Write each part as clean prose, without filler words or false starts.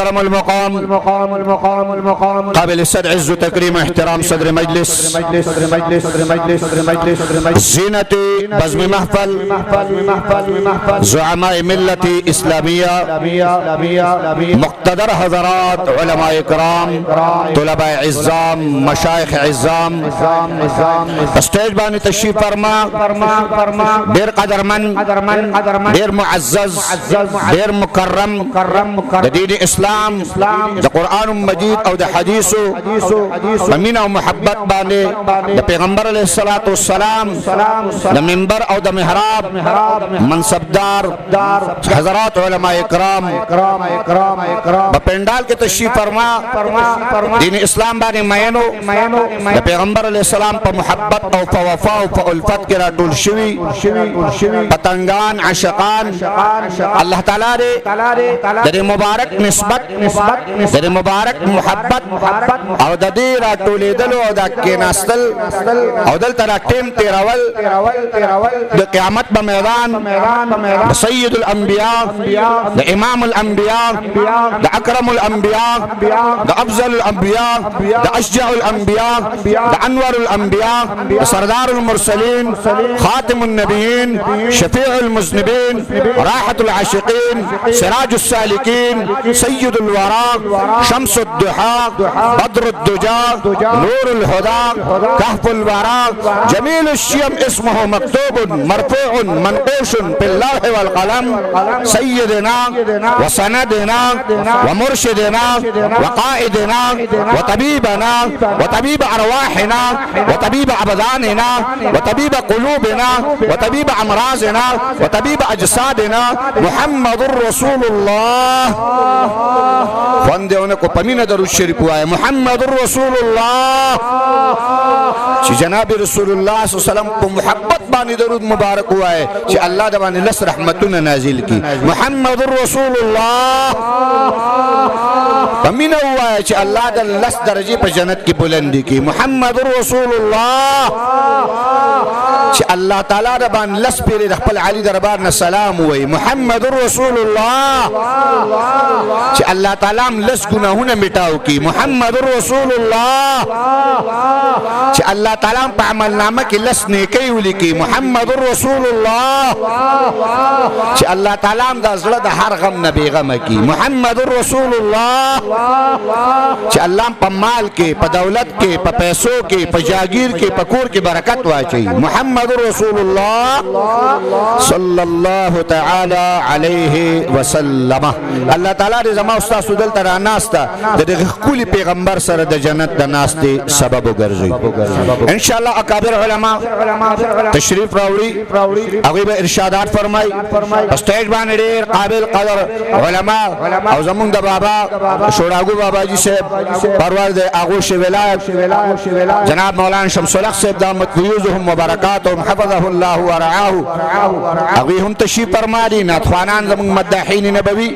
محترم المقام قابل السد عز وتكريم واحترام صدر مجلس زينة بزم محفل زعماء ملة إسلامية مقتدر حضرات علماء اکرام طلباء عزام مشایخ عزام اسٹیج بانی تشریف فرما دیر قدرمن دیر معزز دیر مکرم دا دین اسلام دا قرآن مجید او دا حدیث امین او محبت بانی دا پیغمبر علیہ الصلاة والسلام دا منبر او دا محراب منصب دار حضرات علماء اکرام بپنڈال کے تشریف فرما دین اسلام بانی مینو دا پیغمبر علیہ السلام پا محبت او پا وفا او پا الفت کرا دول شوی پتنگان عشقان اللہ تعالیٰ دے در مبارک نسبت در مبارک محبت او دا دیرا تولی دلو او دا کیناستل او دل ترا ٹیم تیراول دا قیامت بمیدان دا سید الانبیاء دا امام الانبیاء دا اکرم الانبیاء دا افضل الانبیاء دا اشجع الانبیاء دا انور الانبیاء دا سردار المرسلین خاتم النبیین شفیع المذنبین راحت العاشقین سراج السالکین سید الورا شمس الضحى بدر الدجى نور الهدى كهف الورى جميل الشيم اسمه مكتوب مرفوع منقوش باللوح والقلم سيدنا وسندنا ومرشدنا وقائدنا وطبيبنا وطبيب أرواحنا وطبيب أبداننا وطبيب قلوبنا وطبيب أمراضنا وطبيب أجسادنا محمد رسول الله فاندے انہیں کو پمینہ درود شریف ہوا ہے محمد رسول اللہ چی جناب رسول اللہ صلی اللہ علیہ وسلم کو محبت بانی درود مبارک ہوا ہے چی اللہ دبانی لس رحمتنا نازل کی محمد رسول اللہ پمینہ ہوا ہے چی اللہ دا لس درجی پہ جنت کی بلندی کی محمد رسول اللہ چی اللہ تعالیٰ دبان لس پیری رخپل علی دربارنا سلام ہوئی محمد رسول اللہ چی اللہ تعالیٰ لس گناہونا مٹاو کی محمد رسول اللہ چی اللہ تعالیٰ پا عمل نامہ کی لس نیکی ہولی کی محمد رسول اللہ چی اللہ تعالیٰ دا زلد ہر غم نبی غم کی محمد رسول اللہ چی اللہ پا مال کے پا دولت کے پا پیسوں کے پا جاگیر کے پا کور کی برکت واچی محمد رسول اللہ صلی اللہ تعالی علیہ وسلم اللہ تعالیٰ رضا ما استاذ دل ترا ناستا د خپل پیغمبر سره د جنت د ناستې سبب وګرځي ان شاء الله اکابر علما تشریف راوړي هغه به ارشادات فرمای اسټیج باندې ډېر قابل قدر علما او زمونږ د بابا شوراګو بابا جی صاحب پرور د اغوش ولایت جناب مولانا شمس الحق صاحب دامت فیوزهم وبرکاتهم حفظه الله ورعاه هغه هم تشریف فرمایي ناتخوانان زمونږ مداحین نبوي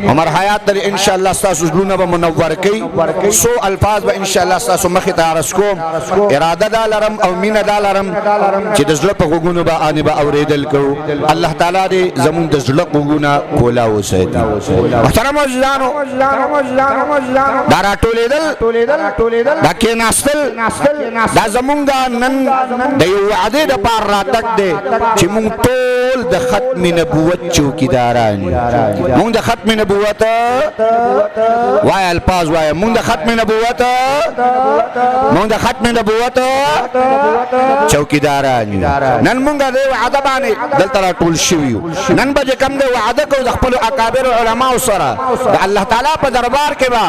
عمر حیات در انشاءاللہ استاسو زلونا با منور کی سو الفاظ با انشاءاللہ استاسو مخی تارس کوم ارادہ دا لرم او مین دا لرم چی دزلق غگونو با آنی با اوریدل کو اللہ تعالیٰ دے زمون دزلق غگونا کولاو سیدی محترم عزیزانو دارا تولیدل دا کی ناستل دا زمون دا نن دا یو وعدے دا پار راتک دے چی مون طول دا ختم نبوت چوکی دارانی مون دا ختم نبوت وای الفاظ وای مونږ د ختم نبوت چوکیداران نن مونږ د وعده باندې دلته راټول شویو نن به کوم د وعده کو د خپل اکابر علما سره د الله تعالی په دربار کې با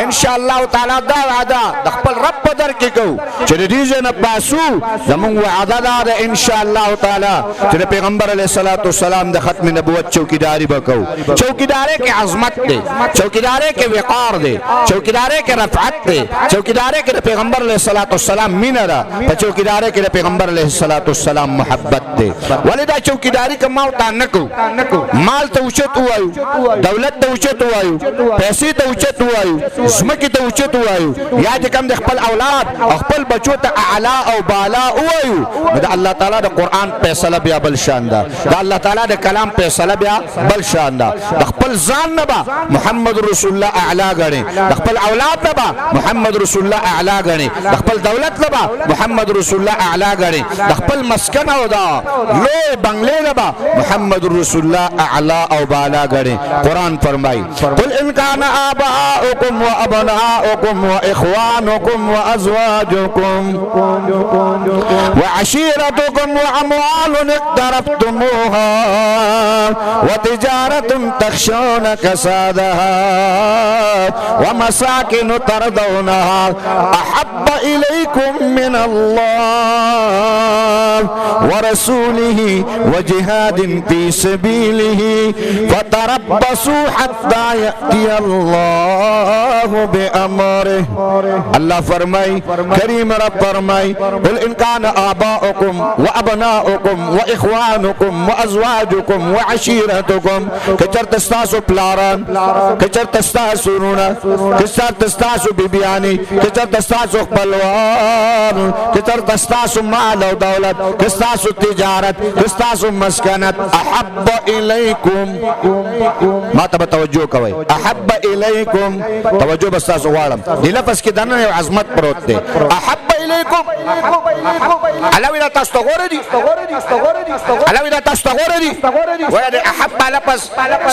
ان شاء الله تعالی دا وعده د خپل رب په در کې کو چې د دې نه پاسو زموږ وعده ده ان شاء الله تعالی چې پیغمبر علیه الصلاۃ والسلام د ختم نبوت چوکیداری وکاو چوکیداری کې عظمت ده چوکیداری کے وقار دے چوکیداری کے رفعت دے چوکیداری کے پیغمبر علیہ الصلوۃ والسلام مینا دا چوکیداری کے پیغمبر علیہ الصلوۃ والسلام محبت دے ولدا چوکیداری کا موتا نکو مال تو اوچت ہوایو دولت تو اوچت ہوایو پیسے تو اوچت ہوایو زمکی تو اوچت ہوایو یا د کم د خپل اولاد خپل بچو ته اعلی او بالا ہوایو دا اللہ تعالی دا قرآن فیصلہ بیا بل شان دا اللہ تعالی دا کلام فیصلہ بیا بل شان دا خپل ځان نه با محمد رسول الله اعلی غني خپل اولاد لبا محمد رسول الله اعلی غني خپل دولت لبا محمد رسول الله اعلی غني خپل مسکن او دا لوی بنگلې لبا محمد رسول الله اعلی او بالا غني قران فرمای قل ان كان آباؤكم وابناؤكم واخوانكم وازواجكم وعشيرتكم واموال اقترفتموها وتجارة تخشون كسادها ومساكن ترضونها احب اليكم من الله ورسوله وجهاد في سبيله فتربصوا حتى يأتي الله بأمره. الله فرمای کریم رب فرمای قل ان كان آباؤكم وابناؤكم واخوانكم وازواجكم وعشيرتكم کچرت استاسو پلاران کچرت استاسو رونا کچرت استاسو بیبیانی کچرت استاسو خپلوان کچرت استاسو مال او دولت کستاسو تجارت کستاسو مسکنت احب الیکم ما ته توجه کوئ احب الیکم توجه بس تاسو غواړم دی لفظ کې دنه یو عظمت پروت دی احب الیکم علاوه دا تاسو غوړه دي علاوه دا تاسو غوړه دي ولې احب لفظ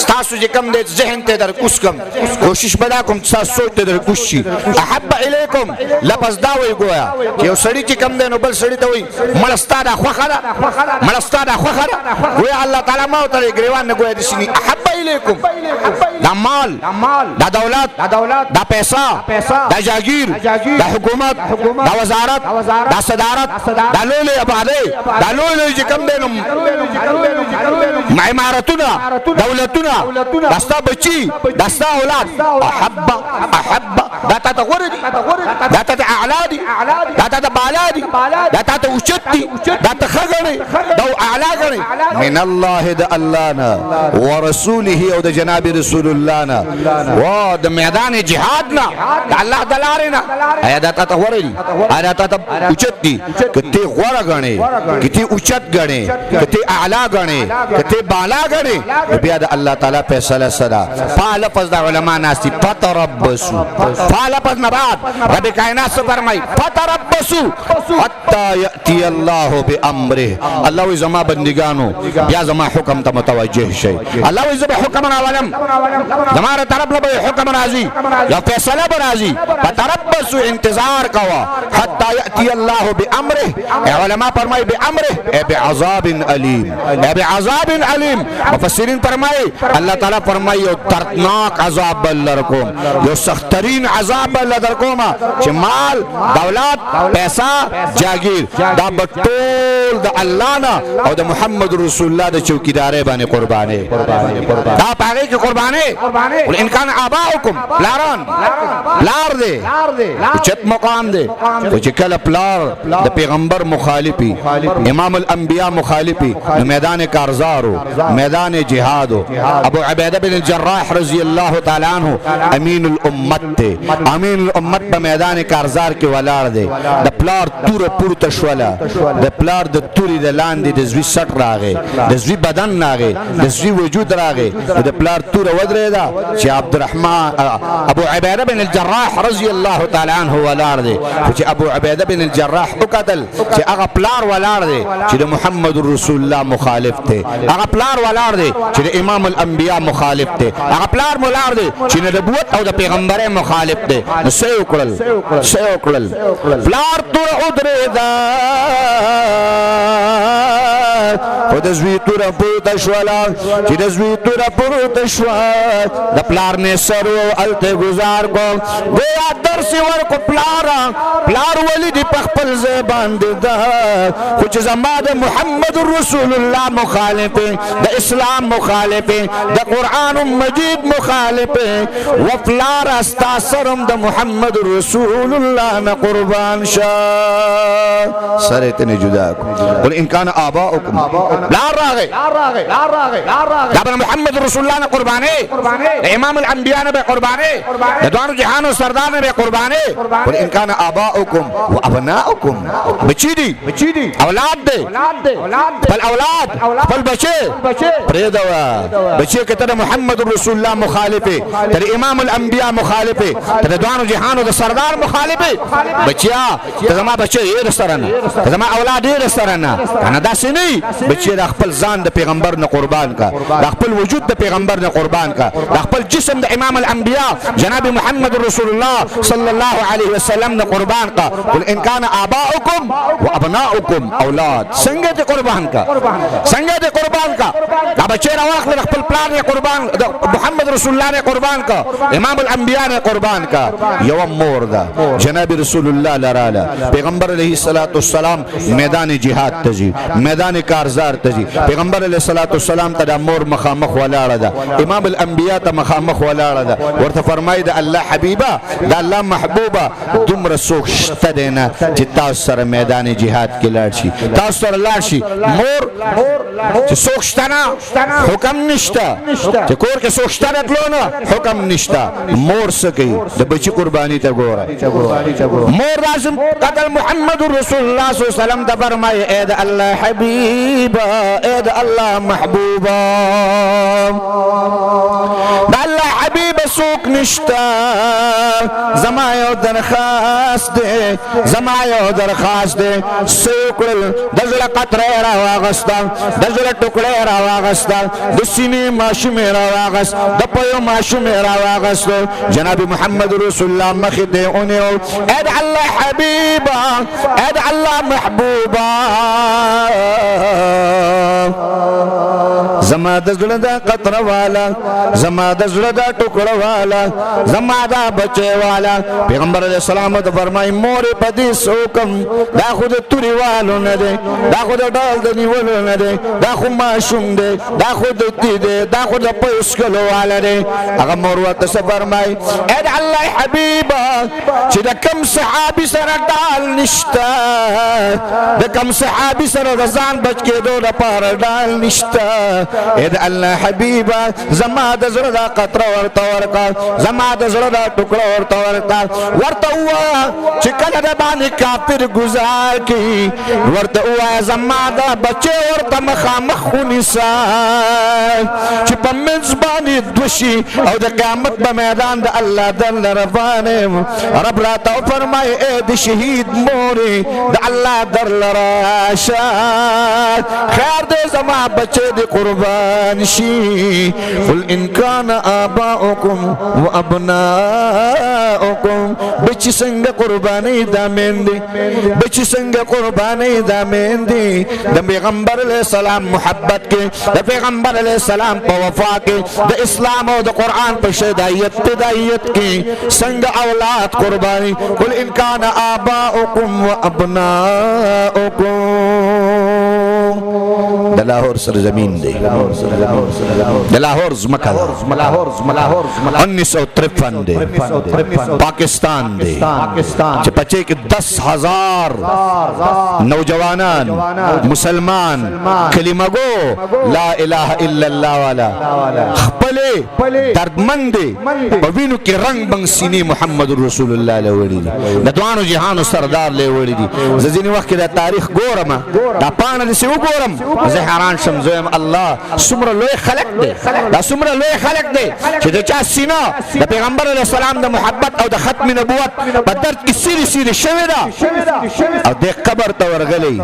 تاسو چې کوم د ذهن ته در کوس کوم کوشش بدا کوم تاسو سوچ ته در کوس شي احب الیکم لفظ دا وی ګویا یو سړی چې کوم دی نو بل سړی ته وی ملستا دا خوخه دا ملستا دا خوخه دا وی الله تعالی ما ته ګریوان نه ګویا دي شي احب الیکم دا مال دا دولت دا پیسہ دا جاگیر دا حکومت دا وزارت دا صدارت دا لولې آبادی دا لولې چې کوم دی نو عمارتونه دولتونه دا ستا بچي دا ستا اولاد احب دا تا ته غوره دي دا تا ته اعلی دي دا تا ته بالا دي دا تا ته اوچت دي دا ته ښه ګڼې دا اعلی ګڼې من الله د الله نه ورسوله او د جناب رسول الله نه و د میدان جهاد نه د الله د لارې نه ایا دا تا ته غوره دي ایا دا ته اوچت دي که ته غوره ګڼې که ته اوچت ګڼې که ته اعلی ګڼې که ته بالا ګڼې بیا د الله تعالی فیصله سره فا لفظ د علما ناستی فتربصوا فا لفظ نه بعد رب کائنات سے فرمائی فتربصوا حتی یأتی الله بامره الله وی زما بندگانو بیا زما حکم ته متوجه شي الله وی زما حکم راولم زما طرف له حکم راځي یا فیصله راځي فتربصوا انتظار کوا حتی یأتی الله بامره علماء فرمائی بامره بعذاب علیم بعذاب علیم مفسرین فرمائی اللہ تعالی فرمائی یو دردناک عذاب لرکوم یو سخترین عذاب لرکوم چې مال دولت پیسہ جاگیر دا بټول د الله نه او د محمد رسول الله د چوکیدارې باندې قربانې دا پاره کې قربانې ول ان کان آباؤکم پلاران پلار دې چت مقام دې چې کله پلار د پیغمبر مخالفي امام الانبیاء مخالفي میدان کارزارو میدان جهادو ابو عبیدہ بن الجراح رضی اللہ تعالی عنہ امین الامت تے امین الامت په میدان کارزار کې ولاړ دی د پلار تور پورته شوله د پلار د توري د لاندې د زوی سټ راغی د زوی بدن راغی د زوی وجود راغی د پلار تور ودرېدا چې عبدالرحمن ابو عبیدہ بن الجراح رضی اللہ تعالی عنہ ولاړ دی چې ابو عبیدہ بن الجراح وکتل چې هغه پلار ولاړ دی چې د محمد رسول الله مخالف ته هغه پلار ولاړ دی چې د امام الانبیاء مخالف ته هغه پلار ولاړ دی چې د نبوت او د پیغمبري مخالف دی نو څه وکړل پلار تور ودرېدا او د زوی تور پورته شوله چې د زوی تور پورته شوه د پلار نه سر الته گزار کو گویا درس ورکو پلار ولی دی په خپل ځای باندې ده خو چې زما د محمد رسول الله مخالف د اسلام مخالف د قرآن مجید مخالف و پلار استا سرم د محمد رسول الله نه قربان شه سره ته جدا کو قل ان کان آباؤکم آباؤكم لا راغي دابنا محمد رسول الله قرباني امام الانبياء به قرباني دوانو جهان و سردار به قرباني قل ان كان آباؤكم وابناؤكم بچی دی اولاد دے بل اولاد بل بچے پریدوا بچے کہ تر محمد رسول اللہ مخالفے تر امام الانبیاء مخالفے تر دوانو جہان و سردار مخالفے بچیا تزما بچے یہ رسترنا تزما اولاد یہ رسترنا انا دا سنی بچے دا خپل ځان د پیغمبر نه قربان کا دا خپل وجود د پیغمبر نه قربان کا دا خپل جسم د امام الانبیاء جناب محمد رسول الله صلی الله علیه وسلم نه قربان کا قل ان کان آباؤکم وابناؤکم اولاد څنګه دې قربان کا څنګه دې قربان کا دا بچے راوخل خپل پلان نه قربان محمد رسول الله نے قربان کا امام الانبیاء نے قربان کا یوم مور دا جناب رسول اللہ لرالا پیغمبر علیہ الصلوۃ والسلام میدان جہاد تجی میدان کارزار تجی پیغمبر علیہ الصلوۃ والسلام ته مور مخامخ ولاړه دا امام الانبیاء ته مخامخ ولاړه دا ورته فرمای دا الله حبیبا دا الله محبوبا دومره سوک شته دینا چې تاسو سره میدان جهاد کې لاړ شي تاسو سره لاړ شي مور چې سوک شته نه حکم نشته چې کور کې سوک شته نه حکم نشته مور سکی د بچی قربانی ته ګوره مور لازم قتل محمد رسول الله صلی الله علیه وسلم ته فرمای اے د الله حبیبا اے د الله محبوبا دا الله حبیب سوک نشتا زما یو درخواست دے زما یو درخواست دے سوکل دزل قطره را واغستا دزل ټوکړه را واغستا د سینې ماشومې را واغست د پيو ماشومې را واغستو جناب محمد رسول الله مخ دې اونیو اے د الله حبیبا اے د الله محبوبا زما د زړه دا قطره والا زما د زړه دا ټوکړه والا زما دا بچي والا پیغمبر علیہ السلام ته فرمای مور پدې سوکم دا خود توري والو نه دي دا خود ډال د نیولو نه دي دا خو ماشوم دي دا خود دې دا خود پېسکلو والا دي هغه مور ورته فرمای اے الله حبیبا چې د کم صحابي سره ډال نشتا د کم صحابي سره د ځان بچ کېدو لپاره ډال نشتا اے الله حبیبا زما د زړه دا قطره ورته ورکا زما د زړه دا ټوکړه ورته ورکا ورته وا چې کله د باندې کافر گزار کی ورته وا زما دا بچي ورته مخامخ ونیسا چې په منځ باندې دوشي او د قیامت په میدان د الله دل روانه رب راته فرمای اے د شهید موري د الله در راشه خیر دې زما بچي د قربان شي قل ان كان آباؤكم وابناؤكم بچی څنګه قربانی دا میندې بچی څنګه قربانی دا میندې د پیغمبر علیہ السلام محبت کې د پیغمبر علیہ السلام په وفا کې د اسلام او د قرآن په شهادت کې څنګه اولاد قربانی قل ان كان آباؤكم وابناؤكم د لاهور سرزمین دی د لاهور زمکه 1953 دی پاکستان دی چې پچے کې 10,000 نوجوانان مسلمان کلمه گو لا اله الا الله والا خپل دردمند په وینو کې رنگ بنگ سینې محمد رسول الله له وړي دي د دوانو جهان سردار له وړي دي ځینې وخت دا تاریخ ګورم دا پانه دې وګورم زه حیران شم زم الله څومره لوی خلق دی دا څومره لوی خلق دی چې د چا سینه د پیغمبر علیہ السلام د محبت او د ختم نبوت په درد کې سیری سیری شوی دا او د قبر ته ورغلی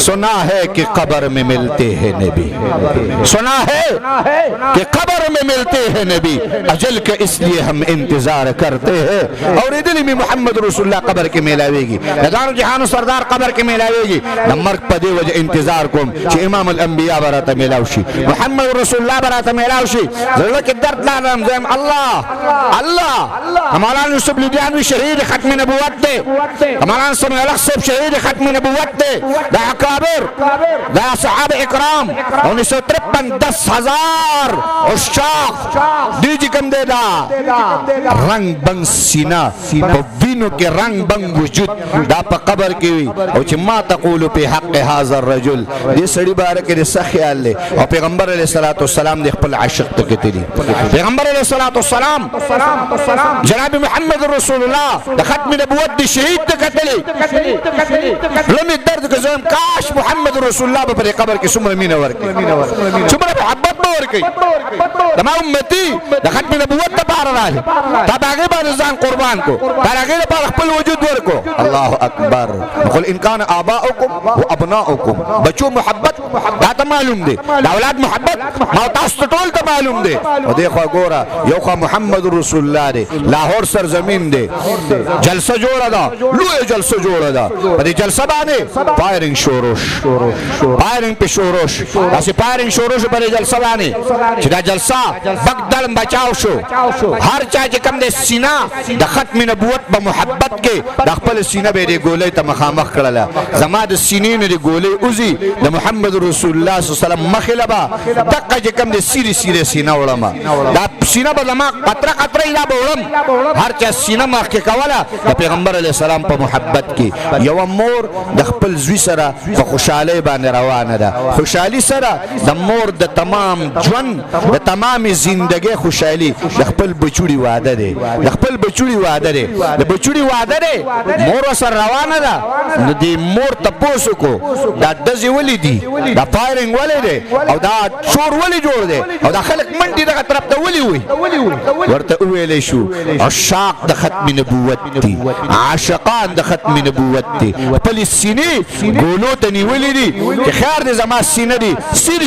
سنا ہے کہ قبر میں ملتے ہیں نبی سنا ہے کہ قبر میں ملتے ہیں نبی اجل کا اس لیے ہم انتظار کرتے ہیں اور دلی میں محمد رسول اللہ قبر کے ملاوے گی دار جہان سردار قبر کے ملاوے گی مرگ پدے وجہ انتظار کوم چې امام الانبیاء انبیاء براته ملاو شي محمد رسول الله براته ملاو شي زړه کې درد لرم زم الله مولانا یوسف لودیانوی شهید ختم نبوت دی مولانا سمیع الحق صاحب شهید ختم نبوت دی دا اکابر دا صحابه اکرام 1953 10,000 عشاق دی چې کوم دی دا رنگ بنگ سینه په وینو کې رنگ بنگ وجود دا په قبر کې وي او چې ما تقول په حق هذا الرجل دې سړي باره کې څه خیال لې او پیغمبر علیه الصلاۃ والسلام د خپل عاشق ته کتلی پیغمبر علیه الصلاۃ والسلام جناب محمد رسول الله د ختم نبوت د شهید ته کتلی لمې درد کې زم کاش محمد رسول الله په قبر کې څومره مینه ورکړي څومره محبت به ورکړي د ما امتی د ختم نبوت لپاره راځي تا هغه باندې ځان قربان کو تا هغه لپاره خپل وجود ورکو الله اکبر قل ان كان اباؤكم وابناؤكم بچو محبت دا ته معلوم دي دا اولاد محبت ما تاسو ټول ته معلوم دي او دیکھو ګوره یو خو محمد رسول الله دی لاهور سرزمین دی جلسه جوړه ده لوی جلسه جوړه ده په دې جلسه باندې فایرینګ شوروش فایرینګ په شوروش تاسو فایرینګ شوروش په دې جلسه باندې چې دا جلسه بغدل بچاو شو هر چا چې کوم د سینا د ختم نبوت په محبت کې د خپل سینه به د ګولې ته مخامخ کړله زما د سینې نه د ګولې اوزي د محمد رسول الله صلی الله علیه وسلم مخله با دغه چې کوم د سیری سینه وړم دا سینه به زما قطره قطره لا بولم هر چا سینه مخ کې کوله د پیغمبر علیه السلام په محبت کې یو مور د خپل زوی سره په خوشاله باندې روانه ده خوشحالي سره د مور د تمام ژوند د تمام زندګۍ خوشحالي د خپل بچوړي وعده ده د خپل بچوړي وعده ده د بچوړي وعده ده مور سره روانه ده نو د مور تاسو کو دا دزي ولې دي دا فایرینګ ولې ده او دا شور ولې جوړ ده او دا خلک منډي دغه طرف ته ولې وي ورته ویلې شو عشاق د ختم نبوت دي عاشقان د ختم نبوت دي خپل سینې ګولو ته نیولې دي چې خیر دې زما سینې دي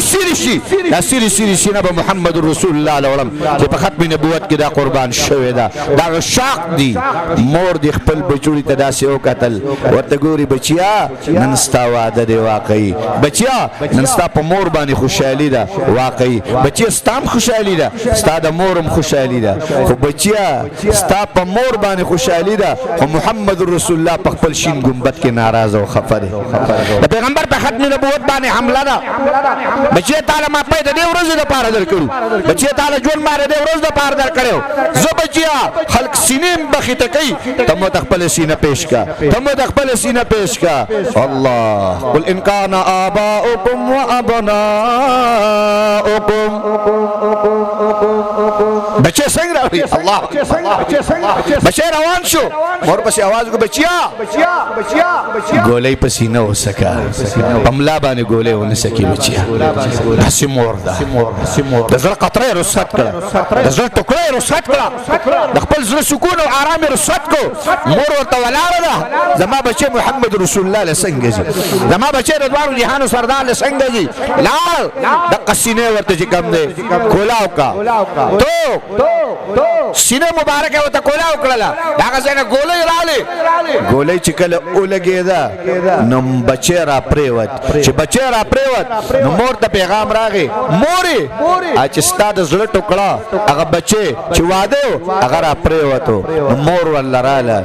سری شي دا سری سینه به محمد رسول الله علم چې په ختم نبوت کې دا قربان شوی دا عشاق دي مور دې خپل بچوړي ته داسې وکتل ورته ګوري بچیا نن ستا واده دی واقعي بچیا نن ستا په مور باندې خوشحالي ده واقعي بچیا ستام خوشحالي ده ستا د مورم خوشحالي ده خو بچیا ستا په مور باندې خوشحالي ده خو محمد رسول الله په خپل شین ګمبد کې ناراضه او خفه دی د پیغمبر په ختم نبوت باندې حمله ده بچیا تعالی ما پیدا دی ورځ د پاره درکړو بچیا تعالی جون ماره دی ورځ د پاره درکړو زه بچیا خلق سینې بخیته کوي تم تخپل سینه پیش کا الله قل ان كان آباؤكم وابناؤكم بچے څنګه راوي الله بچے روان شو مور پسې आवाज کو بچیا ګولې پسینه وسکا پملا باندې ګولې ونسکی بچیا هسي مور دا د زړه قطره رسات کړه د زړه ټوکړه رسات کړه د خپل زړه سکون او آرام رسات کو مور ورته ولاړه ده زما بچي محمد رسول الله څنګه جي زما بچي رضوان جهان سردار څنګه جي لال د قسینه ورته چې کم دی کولاو کا تو سینه مبارکه وته کولاو کړله دا څنګه ګولې رااله ګولې چې کله اولګېدا نو بچي را پریوت چې بچي را پریوت نو مور ته پیغام راغی مورې چې ستاد زړه ټوکړه هغه بچي چې واده هغه را پریوتو نو مور ولراله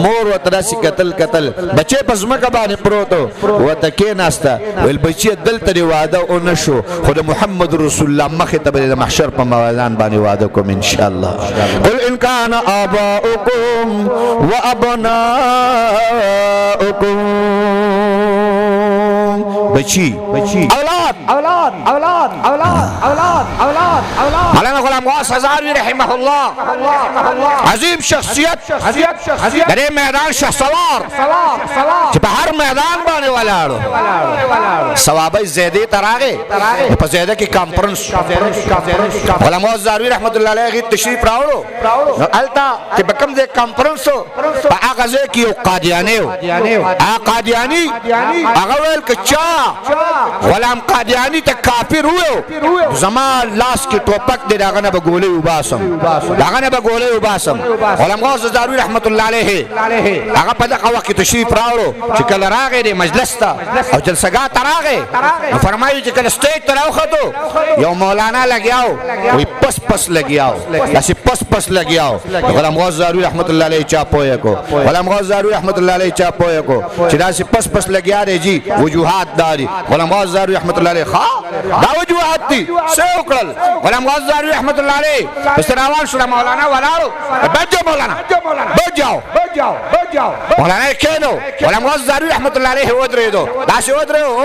مور وته داسې قتل بچي پس مکه باندې پروتو وته کې ناستا ول بچي دلته دی واده او نشو خو د محمد رسول الله مخه ته د محشر په موازان باندې واده کوم ان شاء الله قل ان كان آباؤكم وابناؤكم بچی اولاد مولانا غلام غوث هزاروی رحمه الله عظیم شخصیت در این میدان شهسوار چې په هر میدان باندې ولاړو ثوابه زیدی تراغه په زیده کې کانفرنس غلام غوث هزاروی رحمت الله علیه تشریف راوړو التا چې په کوم ځای کانفرنس په هغه ځای کې یو قادیانی هغه ویل که چا غلام قادیانی ته کافر وو زمان لاس کې ټوپک دې داغه نه بګولې وباسم داغه نه بګولې وباسم غلام غوث زاروی رحمت الله علیه هغه په دغه وخت تشریف راوړو چې کله راغی د مجلس ته او جلسګاه ته راغی نو فرمایي چې کله سټیج ته راوخته یو مولانا لګیاو وی پس لګیاو داسې پس لګیاو غلام غوث زاروی رحمت الله علیه چا پوهه کو غلام غوث زاروی رحمت الله علیه چا پوهه کو چې داسې پس لګیا دی جی وجوهات داري غلام غوث زاروی رحمت الله علیه دا وجوهات دي څه وکړل غلام غوث زاروی رحمت الله علیه پس روان شو مولانا ولاړو بجو مولانا بجو مولانا کینو غلام غوث زاروی رحمت الله علیه ودرېدو داسې ودرېدو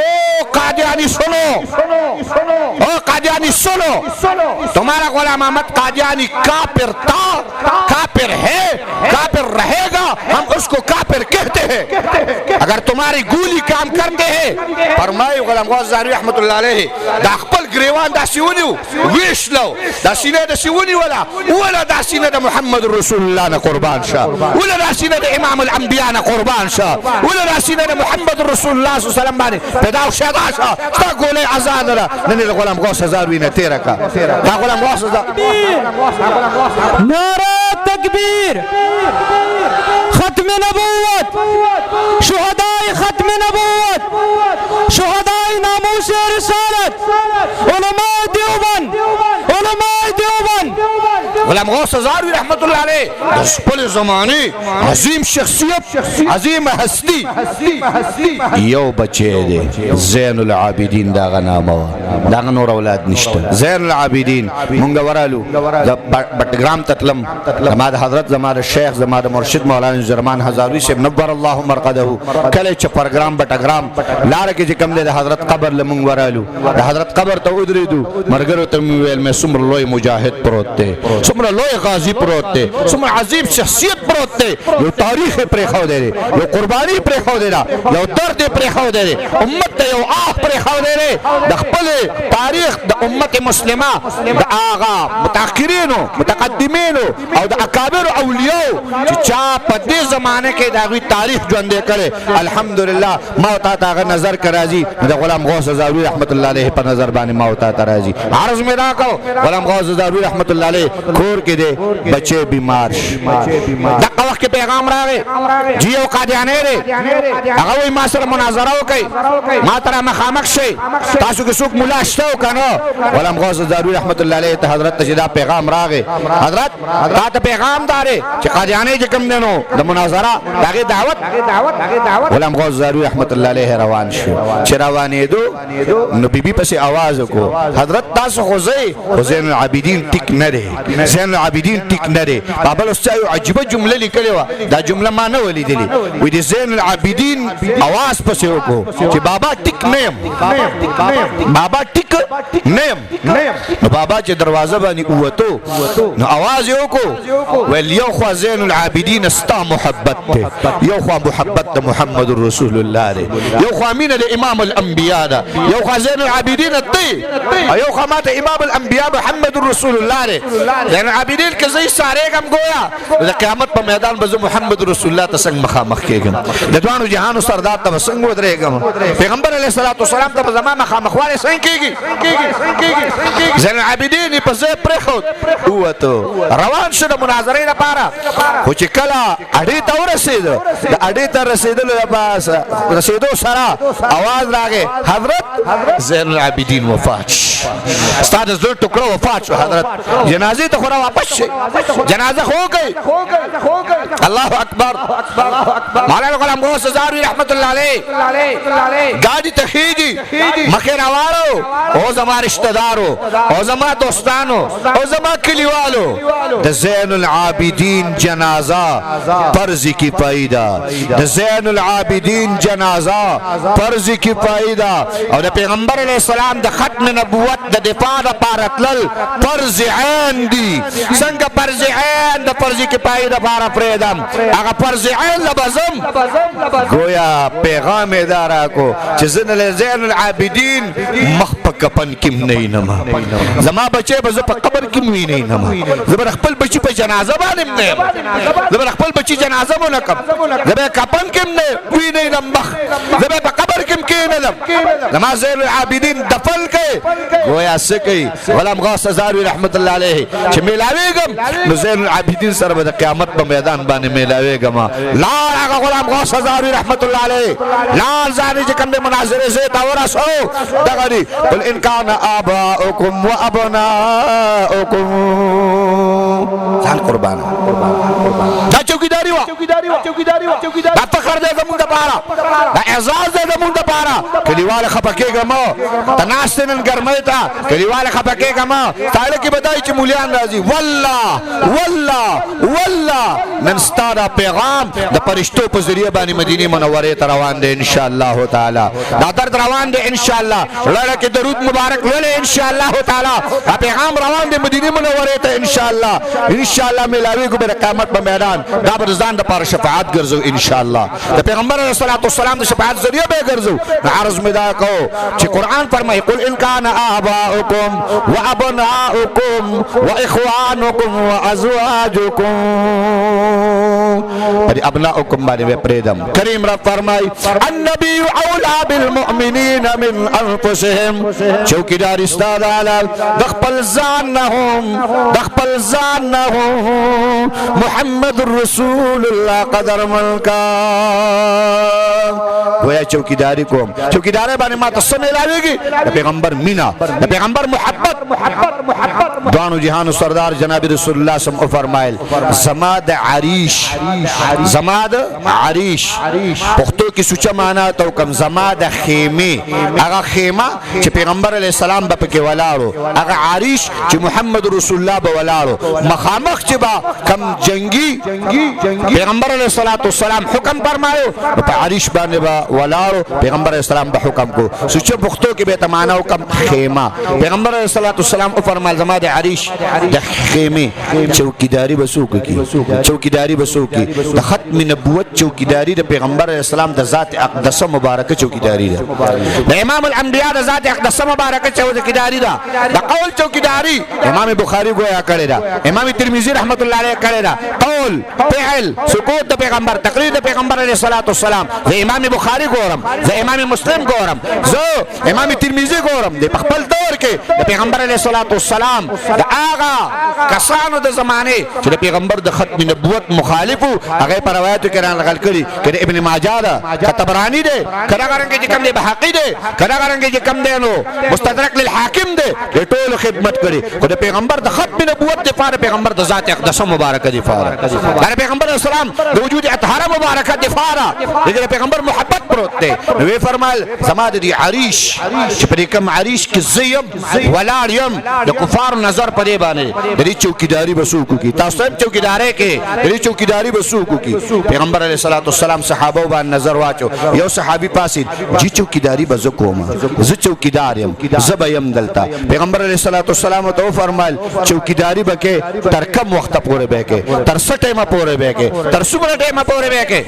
او قادیانی सुनो तुम्हारा गुलाम अहमद कादियानी काफिर था काफिर है काफिर रहेगा हम उसको काफिर कहते हैं अगर तुम्हारी गोली काम करते हैं फरमाए गुलाम गौस ज़ाहरी रहमतुल्लाह अलैह दा खपल ग्रेवान दा सिवनी वेश लो दा सीने दा सिवनी वला दा सीने दा मुहम्मद रसूलुल्लाह ना कुर्बान शाह वला दा सीने दा इमाम الانبیاء ना कुर्बान शाह वला दा सीने दा मुहम्मद रसूलुल्लाह सल्लल्लाहु अलैहि वसल्लम बाने पैदा शहदा शाह ता गोले आजाद रा ने गुलाम गौस ज़ाहरी ने तेरा का दा गुलाम गौस नारा तकबीर खत्म नबूवत शुहदाए खत्म नबूवत शुहदाए नामूस रिसालत उलमाए देवबंद गुलाम गौस ज़ाहरी रहमतुल्लाह अलैह पुल ज़माने अजीम शख्सियत अजीम हस्ती यो बच्चे दे ज़ैनुल आबिदीन दागा नाम दागा नूर औलाद निश्ता ज़ैनुल आबिदीन मुंगा वरालू बटग्राम ततलम जमाद हजरत जमाद शेख जमाद मुर्शिद मौलाना ज़रमान हज़ारी से नव्वर अल्लाह मरक़दहू कले चपरग्राम बटग्राम लार के जिकम ले हजरत कब्र ले मुंग वरालू हजरत कब्र तो उधरी दू मरगरो तमीवेल में सुमर लोय मुजाहिद परोते सुमर लोय गाजी परोते सुमर अजीब शख्सियत परोते यो तारीख प्रेखाव दे रे यो कुर्बानी प्रेखाव दे रा यो दर्द प्रेखाव दे रे उम्मत यो आह प्रेखाव दे रे दखपल तारीख द उम्मत मुस्लिमा द आगा मुताखिरीनो मुतकद्दिमीनो और द अकाबिर औलिया चा पदे जमाने के दागी तारीख जो अंदे करे अल्हम्दुलिल्लाह मौता ता नजर कराजी द गुलाम गौस ज़ाहरी रहमतुल्लाह अलैह पर नजर बानी मौता तराजी अर्ज में ना कहो गुलाम गौस ज़ाहरी रहमतुल्लाह अलैह खोर के दे बच्चे बीमार दक्का वक्त के पैगाम रागे जियो कादियाने रे अगर वही मासर मुनाजरा हो गई मातरा मखामक से तासु के सुख मुलाश्ता हो कनो गुलाम गौस ज़ाहरी रहमतुल्लाह अलैह ते हजरत तजिदा पैगाम रागे हजरत ता पैगाम दारे कि कादियाने जकम देनो द मुनाजरा दागे दावत गुलाम गौस ज़ाहरी रहमतुल्लाह अलैह रवान शो चरावाने दो न बीबी पसे आवाज को हजरत तासु हुसैन आबिदीन टिक न रे ज़ैन आबिदीन टिक न रे बाबा उससे अजीब जुमले लिखले वा दा जुमला माने वली दिली वी द ज़ैन आबिदीन आवाज पसे को कि बाबा टिक नेम बाबा टिक नेम बाबा के दरवाजा बानी उवतो न आवाज यो को वल यो ख्वा ज़ैन आबिदीन अस्ता मोहब्बत थे यो ख्वा मोहब्बत मोहम्मद रसूलुल्लाह रे यो ख्वा मीन द इमाम الانبیاء دا यो ख्वा ज़ैन आबिदीन ती यो ख्वा माते इमाम الانبیاء मोहम्मद रसूलुल्लाह रे ज़ैन आबिदीन के जई सारे कम गोया द क़यामत पर मैदान बज़ मोहम्मद रसूलुल्लाह तसंग मखामख केगम ददवानु जहान सरदार तब संग वदरेगम पैगंबर अलैहि सलातो सलाम तब जमा मखामख वाले संग केगी ज़ैन आबिदीन पर से प्रेखोत हुआ तो रवान शुद मुनाजरे ना पारा कुछ कला अड़ी तौर रसीद अड़ी तर रसीदल पास रसीदो सरा आवाज लागे हजरत ज़ैन आबिदीन वफात उस्ताद ज़ुल टुकड़ा वफात हजरत जनाजे तो खुरा वापस जनाजा हो गई अल्लाह अकबर मौलाना गुलाम गौस ज़ाहरी रहमतुल्लाह अलैह गाड़ी तखीजी मखे नवारो ओ जमा रिश्तेदारो ओ जमा दोस्तानो ओ जमा किलीवालो द ज़ैनुल आबिदीन जनाजा फर्ज की फायदा द ज़ैनुल आबिदीन जनाजा फर्ज की फायदा और पैगंबर अलैहि सलाम द खत्म नबुवत द दिफा द पारतल फर्ज ऐन दी څنګه فرض عین د فرض کفایي دپاره پرېږدم هغه فرض عین لبزم گویا پیغام اداره کو چې زه زین العابدین مخ په کفن کې نینما زما بچی به زه په قبر کې وینینما زه به خپل بچی په جنازه باندې نه زه به خپل بچی جنازه مو نه کوم زه به کفن کې نه وینینم مخ زه به په قبر کې کېنم زما زین العابدین دفن کوي گویا څه کوي غلام غوث زاروي رحمت الله علیه چې میلاویږم نو زین العابدین سره به د قیامت په میدان باندې میلاویږم لار هغه غلام غوث زاروي رحمت الله علیه لار ځانې چې کوم د مناظرې زه ته ورسو دغه دی قل ان كان آباؤكم وابناؤكم ځان قربان دا چوکیداری وا دا فخر دې زمونږ دپاره دا اعزاز دې زمونږ دپاره کلیواله خفه کېږه مه ته ناست نن ګرمۍ ته کلیواله خفه کېږه مه تاله کې به دا چې مولیان راځي والله نن ستا دا پیغام د فرشتو په ذریعه باندې مدینې منورې ته روان دی انشاءالله تعالی دا درد روان دی انشاءالله لړه کې درود مبارک لولې انشاءالله تعالی دا پیغام روان دی مدینې منورې ته انشاءالله میلاویږو به د قیامت په میدان دا به د ځان دپاره شفاعت ګرځو انشاءالله د پیغمبر علیه الصلاة والسلام د شفاعت ذریعه به یې ګرځو عرض مې دا کوو چې قرآن فرمایي قل ان کان آباؤکم وابناؤکم واخوانکم وازواجکم پر ابناؤکم باندې به پرېږدم کریم رب فرمایي النبي اولی بالمؤمنین من انفسهم چوکیداري ستا د حلال د خپل ځان نه هم محمد رسول الله قدر ملکا گویا چوکیداری کوم چوکیداری باندې ما ته څه میلاویږي د پیغمبر مینا د پیغمبر محبت دوانو جهانو سردار جناب رسول الله صلی الله فرمایل زما د عریش پښتو کې سوچه معنا ته کوم زما د خیمه هغه خیمه چې پیغمبر علیه السلام به پکې ولاړو هغه عریش چې محمد رسول الله به ولاړو مخامخ چې با کم جنگی پیغمبر علیه السلام حکم فرمایو په عریش باندې با ولاړو پیغمبر علیه السلام به حکم کو سوچه پښتو کې به تمانا کم خیمه پیغمبر علیه السلام او فرمایل زما د عریش د خیمه چوکیداری بسو کی د ختم نبوت چوکیداری د پیغمبر علیه السلام د ذات اقدس مبارکه چوکیداری ده د امام الانبیاء د ذات اقدس مبارکه چوکیداری ده د قول چوکیداری امام بخاری گویا کړی ده امام ترمذی رحمت الله علیه کړی ده قول فعل سکوت د پیغمبر تقریر د پیغمبر علیه السلام د امام بخاری ګورم د امام مسلم ګورم زه امام ترمذی ګورم د خپل دور کې د پیغمبر علیه السلام د هغه کسانو د زمانه چې د پیغمبر د ختم نبوت مخالفو هغه په روایتو کې راغل کړي کړه ابن ماجه ده طبرانی ده کړه غرنګ چې کم دی بحقی ده کړه غرنګ چې کم دی نو مستدرک للحاکم ده ټول خدمت کړي خو د پیغمبر د ختم نبوت دفاع پیغمبر د ذات اقدس مبارکه دفاع د پیغمبر اسلام د وجود اطهاره مبارکه دفاع د پیغمبر محبت پروت ده نو فرمایل زما د عریش چې په کوم عریش کې زیم ولار یم د کفار نظر پرې باندې د چوکیداری بسوکو کی تاسو هم چوکیداری کې د چوکیداری بسوکو کی پیغمبر علیه السلام صحابه باندې نظر واچو یو صحابي پاسید جی چوکیداری بز کوم ز چوکیدار یم زب یم دلتا پیغمبر علیه السلام ته فرمایل چوکیداری بکې تر کم وخت پورې بکې تر څه ټیمه پورې بکې تر څومره ټیمه پورې بکې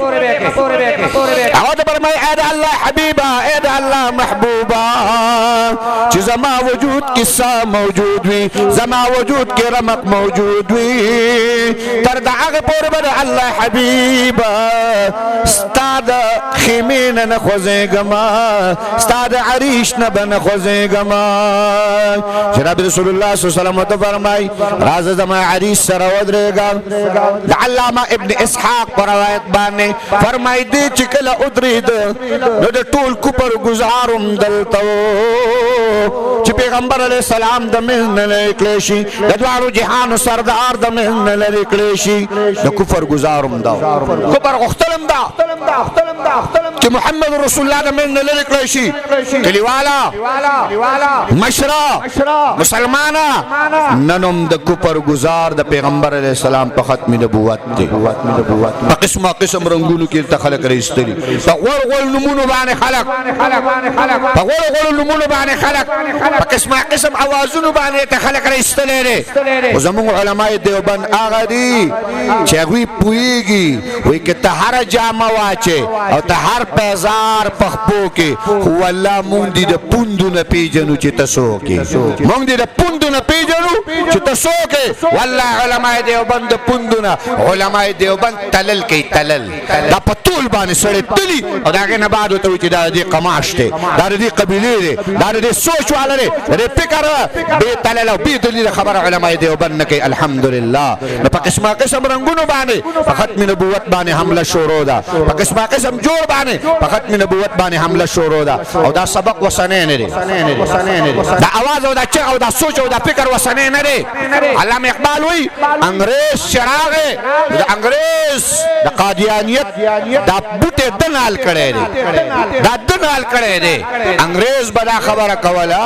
هغه ته فرمایي اې د الله حبیبا اې د الله محبوبا چې زما وجود قصه موجود وي زما وجود کې رمق موجود وي تر د هغه پورې به الله حبیبا ستا د خیمې نه خوځېږم ستا د عریش نه به نه خوځېږم جناب رسول الله صلی الله علیه وسلم ته فرمایي راځه زما عریش سره ودرېږه د علامه ابن اسحاق په روایت باندې فرمایي دی چې کله ودرېد نو د ټول کفر ګزارم دلته چې پیغمبر علیه السلام د مهنه لرې کړی شي د دواړو جهانو سردار د مهنه لرې کړی شي د کفر ګزارم دا کفر غوښتلم دا چې محمد رسول الله د من نه لرې کړی شي. کلیوالا مشره مسلمانه نن هم د کفر گزار د پیغمبر علیه السلام په ختم نبوت دی. په قسمه قسم رنګونو کې ته خلک راایستلي، په غوړ نومونو باندې خلک، په غوړ نومونو باندې خلک، په قسمه قسم اوازونو باندې ته خلک راایستلي دي. او زموږ علماء دیوبند هغه دي چې هغوی پوهېږي وایي که ته هره جامه واچې او ته هر پیزار په خپو کې، خو والله مونږ دې د پوندو نه پېژنو چې ته څوک یې، مونږ دې د پوندو نه پېژنو چې ته څوک یې. والله علماء دیوبند د پوندو نه، علماء دیوبند تلل کوي، تلل دا په طول باندې سړی تلي او د هغې نه بعد ورته وایي چې دا د دې قماش دی، دا د دې قبیلې دی، دا د دې سوچ والا دی، د دې فکر بې تلل او بې دلیله خبره علماء دیوبند نه کوي. الحمدلله نو په قسمه قسم رنګونو باندې په ختم نبوت باندې حمله شروع ده، په قسمه قسم جوړ باندې په ختم نبوت باندې حمله شروع ده. او دا سبق وسنې نه دی، دا اواز او دا چغ او دا سوچ او دا فکر وسنې نه دی. علامه اقبال وایي انګریز چراغ د انګریز د قادیانیت دا بوټه دنال کړی دی، دا دنال کړی دی. انګریز به دا خبره کوله.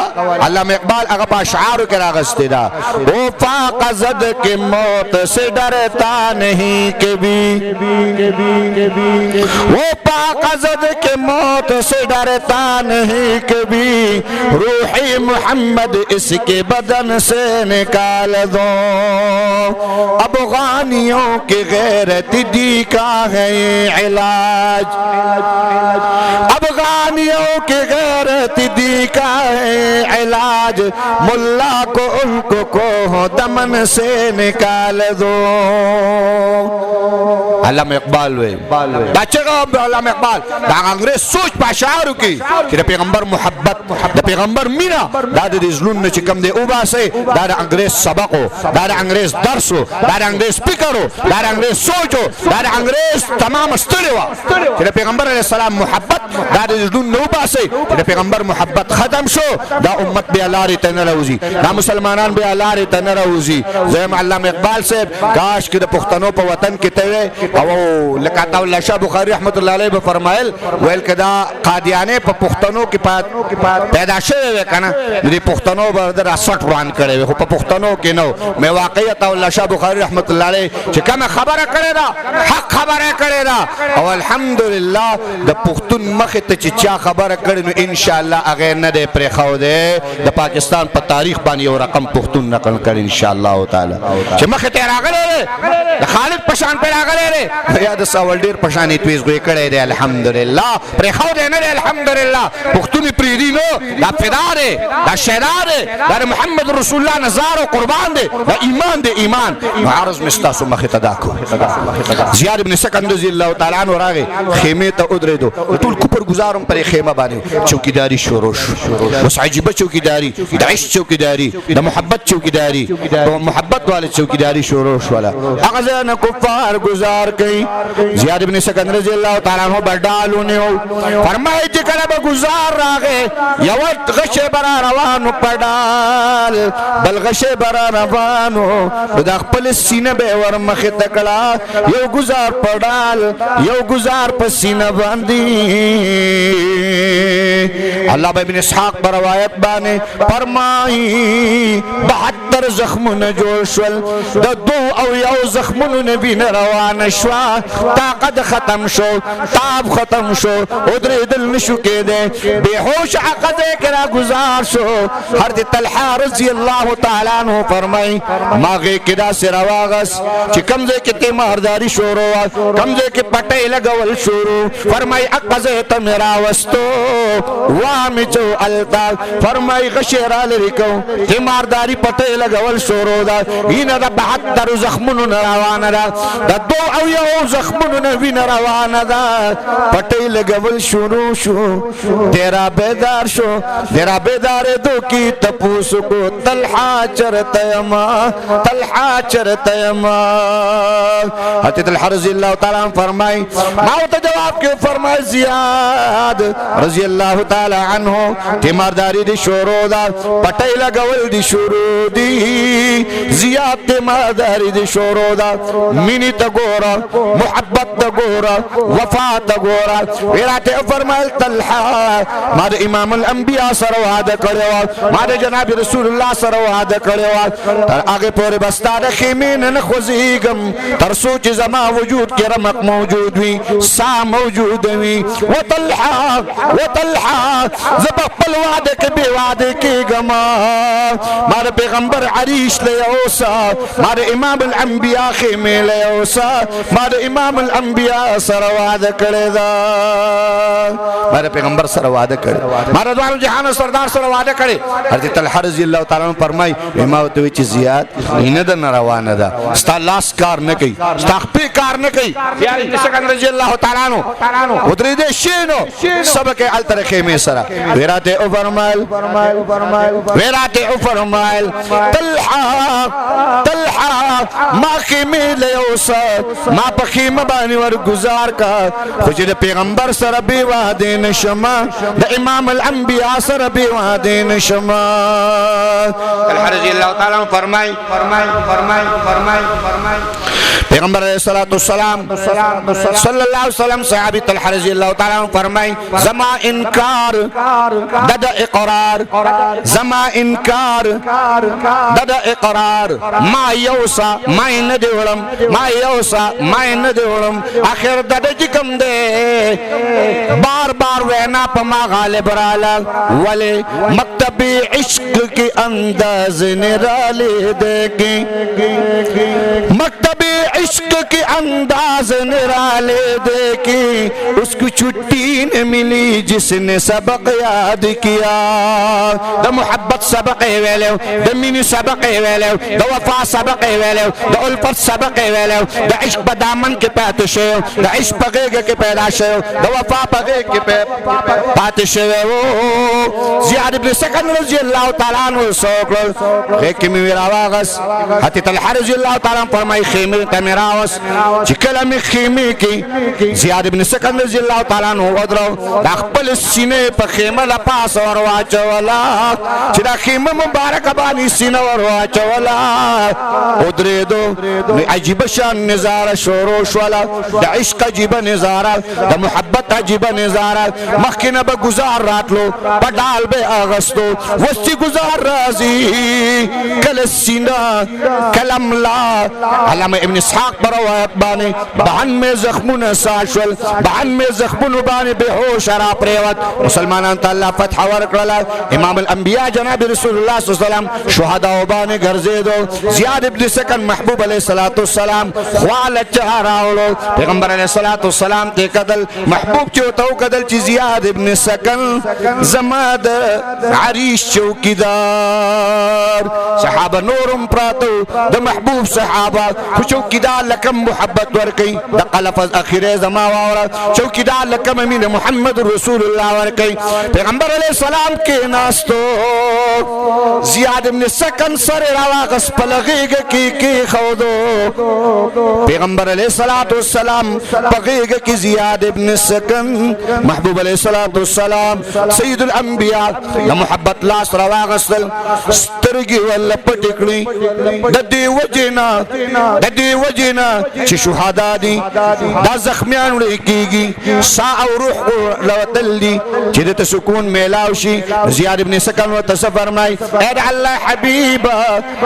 علامه اقبال هغه په اشعارو کې راغستې ده، او فاق زد کے موت سے ڈرتا نہیں کبھی، وہ پاک زد کے موت سے ڈرتا نہیں کبھی، روحی محمد اس کے بدن سے نکال دو، افغانیوں کی غیرت دی کا ہے علاج، افغانیوں کی غیرت دی کا ہے علاج، ملا کو ان کو دمن سے نکال دو. علامه اقبال وی دا چغه علامه اقبال دا انګریز سوچ په اشعارو کې چې د پیغمبر محبت، د پیغمبر مینا دا د زلون چې کم دی او باسي، دا د انګریز سبقو، دا د انګریز درسو، دا د انګریز فکرو، دا د انګریز سوچو، دا د انګریز تمام ستړي وا چې د پیغمبر علیه السلام محبت دا د زلون نو باسي. چې د پیغمبر محبت ختم شو دا امت بیا لارې ته نه راوځي، دا مسلمانان بیا لارې ته نه راوځي. زم علامه اقبال صاحب کاش کې د پښتنو په وطن کې ته او لکه عطاءالله شاه بخاري رحمت الله علیه به فرمایل ویل کدا قادیانه په پښتنو کې پیدا شوی وی کنه دې پښتنو به در اسټ روان کړي خو په پښتنو کې نو. مې واقعي عطاءالله شاه بخاري رحمت الله علیه چې کومه خبره کړې ده حق خبره کړې ده او الحمدلله د پښتون مخه ته چې چا خبره کړې نو ان شاء الله هغه نه دی پرې خو ده د پاکستان په تاریخ باندې یو رقم پښتون نقل کړي ان شاء الله تعالی چې مخه ته راغله د خالد پشان پر راغله یا د ساول ډیر پشانې تویز غوي کړي دی الحمدلله پرې خو ده نه الحمدلله پښتون پرې دی نو دا فدار دا شهدار دا محمد رسول الله نزار او قربان دی دا ایمان دی ایمان. عرض مستاسو مخه تدا کو زیاد ابن سکندر رضی الله تعالی عنہ راغی خیمه ته ودرېدو ټول کوپر گزارم پر خیمه باندې چوکیداری شروع شو. بس عجیبه چوکیداری د عشق چوکیداری د محبت چوکیداری محبت والے چوکیداری شروع شولا. هغه ځنه کفار گزار کئ زیاد ابن سکندر رضی الله تعالی عنہ بردالونه فرمایي چې کله به گزار راغی یو غشه برا روانو پډال بل غشه برا روانو د خپل سینه به ور مخه تکړه یو گزار پډال یو گزار په سینه باندې. الله ابن اسحاق پر روایت باندې فرمایي 72 زخمونه جوړ شول د دو او یو زخمونو نبی نه روان شوا طاقت ختم شو تاب ختم شو ودرېدل نشو کېده بهوش عقده کرا گزار شو. حضرت طلحه رضی الله تعالی عنہ فرمای ماغه کدا سرواغس چې کمزه کې ته مہرداری شروع کمزه کې پټه لګول شروع فرمای اقزه ته میرا وستو وام چو التا فرمای غشرا لریکو ته مہرداری پټه لګول شروع دا اینه د 72 زخمونو روانه ده د دو او یو زخمونو نبی روانه ده پټه لګول شروع شو تیرا بیدار شو تیرا بیدار دو کی تپوسو کو طلحہ چرتیما طلحہ چرتیما. حضرت طلحہ رضی اللہ تعالیٰ عنہ فرمائی ما ته جواب کے فرمائے زیاد رضی اللہ تعالی عنہ تیمارداری دی شروع دا پٹائی لگول دی شروع دی زیاد تیمارداری دی شروع دا منی تا گورا محبت تا گورا وفا تا گورا ویراتے فرمائے طلحہ ماد امام الانبیاء سر وعدہ کرے وقت ماد جناب رسول اللہ سر وعدہ کرے وقت تر آگے پورے بستا دا خیمین نخوزیگم تر سوچ زما وجود کی رمق موجود ہوئی سا موجود ہوئی وطلحہ زبا پل وعدے کے بے وعدے کے گما مارے پیغمبر عریش لے اوسا مارے امام الانبیاء خیمے لے اوسا مارے امام الانبیاء سر وعدہ کرے دا مارے پیغمبر سر وعدہ کرے مارے دوان جہان سردار سر وعدہ کرے حضرت طلحہ رضی اللہ تعالیٰ نے فرمائی امام توی چی زیاد ایندہ نروانہ دا ستا لاس کار نکی ستا اخپی کار نکی یاری نسکن رضی اللہ تعالیٰ نو ادری دے شینو سبکے التر خیمے سرا ویرات افرمائل طلحہ ما خیمے لے اوسا ما پا خیمہ بانی ور گزار کا خوشی پیغمبر سر بی وعدین شما دا امام الانبیاء سر بی وعدین شما طلحہ رضی اللہ تعالیٰ فرمائی پیغمبر علیہ السلام صلی اللہ علیہ وسلم صحابی طلحہ رضی اللہ تعالیٰ فرمائی زما انکار دد اقرار زما انکار دد اقرار ما یوسا مائی ندیولم ما یوسا مائی ندیولم آخر دد جکم دے بار بار وینا پا ما غالب رالا ولی مکتبی عشق کی انداز نرالے دیکھیں مکتبی عشق کی انداز نرالے دیکھیں اس کو چھٹی نہ ملی جس نے سبق یاد کیا دا محبت سبق ویلو دا مینی سبق ویلو دا وفا سبق ویلو دا الفت سبق ویلو دا عشق بدامن کے پیت شو دا عشق پغیگ کے پیدا شو دا وفا پغیگ کے پیت شو زیاد ابن سکن رضی اللہ تعالیٰ عنہ سوکل لیکن میرا واغس حتی طلحہ رضی اللہ تعالیٰ فرمائی خیمے تا میرا واغس چکل میں خیمے کی زیاد ابن سکن رضی اللہ تعالیٰ عنہ ودرو دا اخپل سینے پا خیمہ لپاس وروا چولا چدا خیمہ مبارک بانی سینہ وروا چولا ادرے دو عجیب شان نظارہ شوروش والا دا عشق عجیب نظارہ دا محبت عجیب نظارہ مخینہ با گزار رات لو پا ڈال بے آغستو وستی گزار رازی کل سینہ کلم لا علامہ ابن اسحاق بروایت بانے بہن میں زخمون ساشول بہن میں زخمون بانے بے ہوش عراب ریوت مسلمانان تا اللہ فتح ورکرلا امام الانبیاء جناب رسول اللہ صلی اللہ علیہ وسلم شہداء بانے گرزے دو زیاد ابن سکن محبوب علیہ السلام خوالت چہاراولو پیغمبر علیہ السلام تے قدل محبوب چوتاو قدل چی زیاد ابن سکن زماد عریش چوکی دار صحابہ نورم پراتو دا محبوب صحابہ چوکی دار لکم محبت ورکی دا قلفظ اخیر زما وارا چوکی دار لکم امین محمد رسول اللہ ورکی پیغمبر علیہ السلام کے ناستو زیاد ابن سکن سر رواغس پلغیگ کی خودو پیغمبر علیہ السلام پغیگ کی زیاد ابن سکن محبوب علیہ السلام سید الانبیاء یا محبت لاس رواغس سترگی والا پٹکڑی ددی وجینا چی شہداء دی دا زخمیان اڑی کی گی سا او روح لوتل دی چی دیتا سکون میلاوشی زیاد ابن سکن و تصفر مائی اید اللہ حبیبا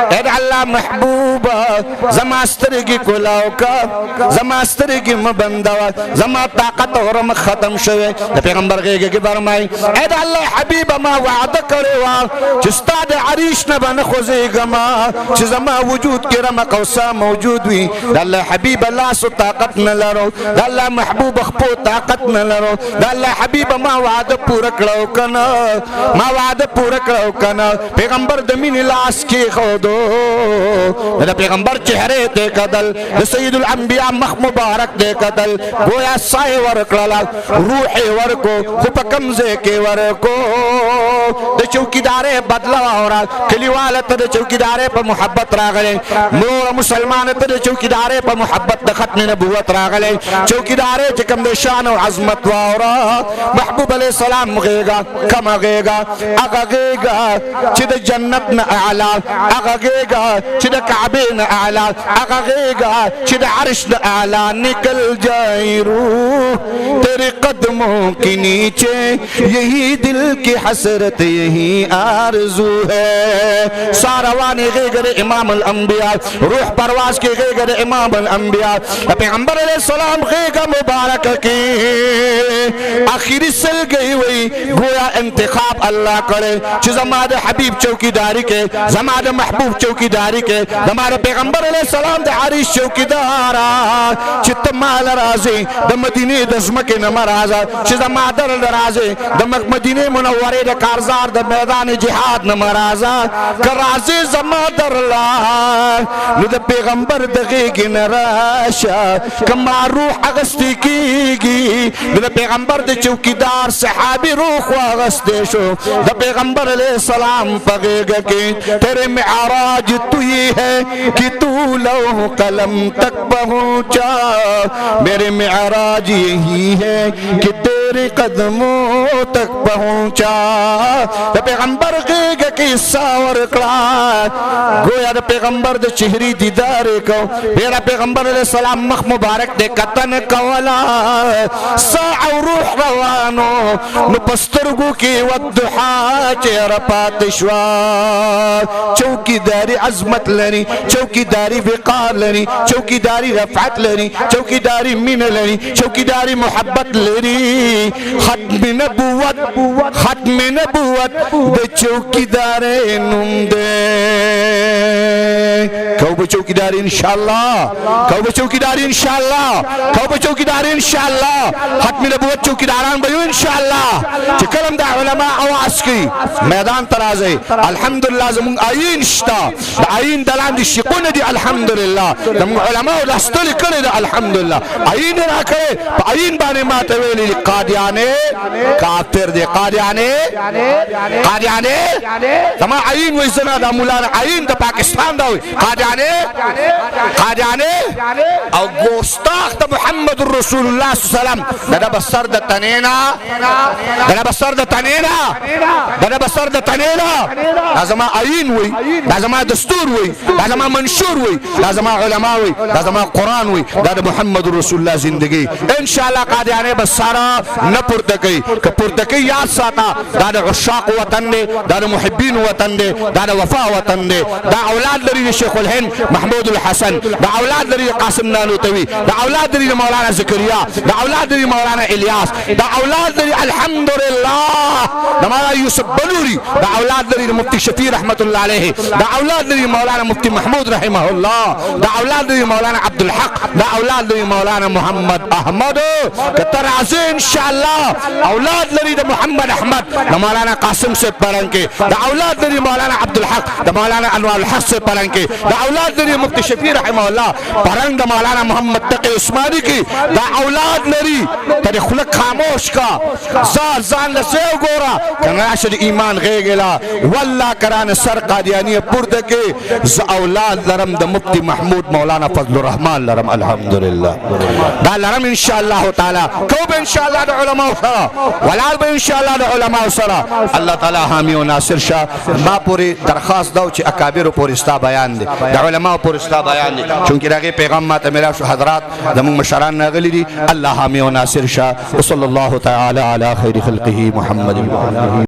اید اللہ محبوبا زما سترگی کلاو کا زما سترگی مبندوا زما طاقت ورم ختم شوے دا پیغمبر غیگے کی برمائی اید اللہ حبیبا ما وعد کرے وا چستا دے عریش نبا نخوزے گما چی زما وجود کی رمق وسا موجود وی دا اللہ حبیب اللہ سو طاقت نلرو دا اللہ محبوب اخپو طاقت نلرو دا اللہ حبیب ما وعد پورکڑو کنا ما وعد پورکڑو کنا پیغمبر دمین لاس کی خودو دا پیغمبر چہرے دے قدل دا سید الانبیاء مخ مبارک دے قدل گویا سائے ورکڑلا روح ورکو خوب کمزے کے ورکو د چوکیدارې بدلا اورا کلیواله ته د چوکیدارې په محبت راغله مور مسلمان ته د چوکیدارې په محبت د ختم نبوت راغله چوکیدارې چې کوم د شان او عظمت واورا محبوب علیہ السلام غیگا کم غیگا اغا غیگا چې د جنت نه اعلی اغا غیگا چې د کعبه نه اعلی اغا غیگا چې د عرش نه اعلی نکل جائے روح تیرے قدموں کے نیچے یہی دل کی حسرت یہی آرزو ہے ساروانی غیگر امام الانبیاء روح پرواز کے غیگر امام الانبیاء پیغمبر علیہ السلام غیگر مبارک کی آخری سل گئی ہوئی گویا انتخاب اللہ کرے چھ زماد حبیب چوکی داری کے زماد محبوب چوکی داری کے زماد پیغمبر علیہ السلام دے عریش چوکی دارا چھ تمال رازی دا مدینی دا زمکی نمرازا چھ زماد رازی دا مدینی منوری دا کارزار دا میدان جہاد نمرازا کر رازی زماد اللہ نو دا پیغمبر دا غیگی نراشا کما روح اغسطی کی گی نو دا پیغمبر دا چوکیدار صحابی روح واغستے شو دا پیغمبر علیہ السلام پغیگا کی تیرے معراج تو یہ ہے کہ تو لوح قلم تک پہنچا میرے معراج یہی ہے کہ تیرے قدموں تک پہنچا دا پیغمبر غیگا کی ساور کلا گویا دا پیغمبر دا چہری دیدار کو میرا پیغمبر علیہ السلام مخ مبارک دے قطن کولا ساعة وروح روانو نپسترگو کی والدحا چیر پاتشوا چوکی داری عظمت لنی چوکی داری وقار لنی چوکی داری رفعت لنی چوکی داری من لنی چوکی داری محبت لنی ختم نبوت دے چوکی داری نم دے کہو بچوکی داری انشاءاللہ کہو بچوکی داری انشاءاللہ کہو بچوکی داری انشاءاللہ ختم نبوت چوکی داران بیو انشاءاللہ چکرم دا علماء آواز کی میدان ترازے الحمدللہ زمون آئین شتا دا آئین دلان دی شکون دی الحمدللہ زمون علماء دستل کرے دا الحمدللہ آئین را کرے پا آئین بانے ماتویلی قادیانے کافر دے قادیانے زمان آئین ویزنا دا مولانا آئین دا پاکستان دا ہوئی قادیانے او گوستاخ دا محمد الرسول اللہ صلی اللہ علیہ وسلم دا بسر دا تنینا دا بسر دا تنینا لازما آئین ہوئی لازما دستور ہوئی لازما منشور ہوئی لازما علماء ہوئی لازما قرآن ہوئی دا محمد الرسول اللہ زندگی انشاءاللہ قادیانے بسارا نپرتکی کہ پرتکی یاد ساتا دا عشاق وطن دے دا محبین وطن دے دا وفا وطن دے دا اولاد لري شیخ الهند محمود الحسن دا اولاد لري قاسم نانوتوی دا اولاد لري مولانا زکریا دا اولاد لري مولانا الیاس دا اولاد لري الحمدللہ دا مولانا یوسف بلوری دا اولاد لري مفتی شفیع رحمت اللہ علیہ دا اولاد لري مولانا مفتی محمود رحمہ اللہ دا اولاد لري مولانا عبدالحق دا اولاد لري مولانا محمد احمد کتر عزی انشاءاللہ اولاد لري دا محمد احمد دا مولانا قاسم سے پرنکے دا اولاد لري مولانا عبدالحق دا مولانا انوار الحق سے پرنکے دا اولاد لري مفتی شفیع رحمہ اللہ پرنگ دا مولانا محمد تقی عثمانی کی دا اولاد لري تری خلق خاموش کا زان لسیو گورا کناشد ایمان غیگلا واللہ کران سر قادیانی پردکے ز اولاد لرم دا مفتی محمود مولانا فضل الرحمن لرم الحمدللہ دا لرم انشاءاللہ تعالی کوب انشاءاللہ دا علماء سرا ولال با انشاءاللہ دا علماء سرا اللہ تعالی حامی و ناصر شاہ ما پوری درخواست دو چی اکابر پوری استا بیان دے دا علماء پوری استا بیان دے چونکہ راگی پیغام ماتا میرا شو حضرات دا مون مشاران ناغلی دی اللہ حامی و ناصر شاہ وصلی اللہ تعالی علی خیر خلقه محمد